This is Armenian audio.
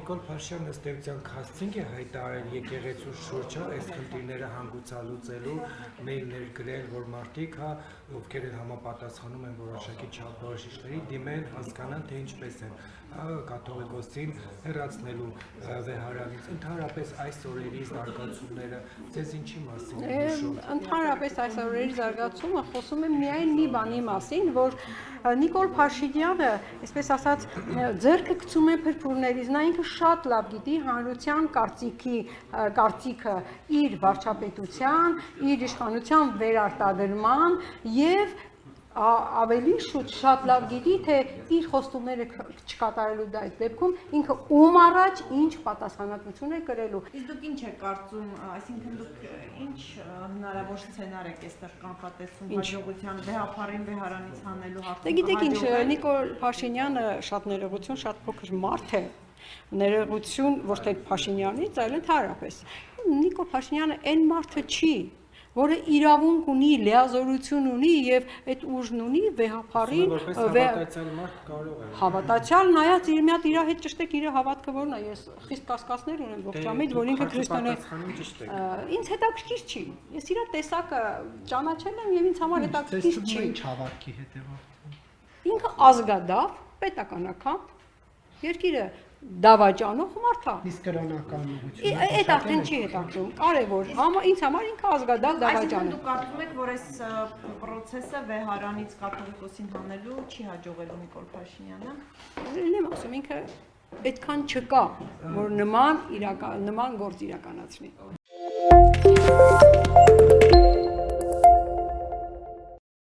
Նիկոլ Փաշինյանը ըստ էության քաստինգ է հայտարարել եկեղեցու շուրջը այս խնդիրները հանգուցալուծելու մեյլներ գրել, որ մարդիկ, ովքեր համապատասխանում են որոշակի չափորոշիչների, դիմեն, հասկանան, թե ինչպես են կաթողիկոսին հեռացնելու վեհարանից։ Ընդհանրապես այս օրերի զարգացումները ձեզ ինչի մասին է հիշում։ Ընդհանրապես այս օրերի զարգացումը խոսում է միայն մի բանի մասին, որ Նիկոլ Փաշինյանը, այսպես ասած, ձեռքը գցում է փրփուրներից, նա ինքը շատ լավ գիտի հանրության կարծիքը իր վարչապետության, իր իշխանության վերարտադրման եւ ավելի շուտ շատ լավ գիտի, թե իր խոստումները չկատարելու այդ դեպքում ինքը ում առաջ ինչ պատասխանատվություն է կրելու։ Իսկ դուք ինչ եք կարծում, այսինքն դուք ինչ հնարավոր սցենար եք այստեղ կանխատեսում հաջողության վեհապարին վեհարանից հանելու հարցում։ Դե գիտեք ինչ, Նիկոլ Փաշինյանը շատ ներողություն, շատ փոքր մարդ է, ներողություն ոչ թե Փաշինյանից, այլ ընդհանրապես։ Նիկոլ Փաշինյանը այն մարդը չի, որը իրավունք ունի, լիազորություն ունի եւ այդ ուժն ունի վեհապարին հավատացյալ մարդ կարող է։ Հավատացյալ նայած իր մի հատ իր հետ ճշտեք իր հավատքը որն է, ես խիստ կասկածներ ունեմ ողջամիտ, որ ինքը քրիստոնյա ինձ հետաքրքիր չի։ Ես իր տեսակը ճանաչել եմ եւ ինձ համար հետաքրքիր չի։ Ինչ հավատքի հետեւանքով։ Ինքը ազգադավ, պետականական, երկիրը դավաճանող մարդ է։ Իսկ կրոնական ուղղությունը։ Այդ արդեն չի հետաքրքրում։ Կարևոր, ինձ համար ինքը ազգադավ դավաճան է։ Այսինքն դուք կարծում եք, որ այս պրոցեսը վեհարանից կաթողիկոսին հանելու չի հաջողելու Նիկոլ Փաշինյանը։ Եմ ասում, ինքը այդքան չկա, որ նման գործ իրականացնի։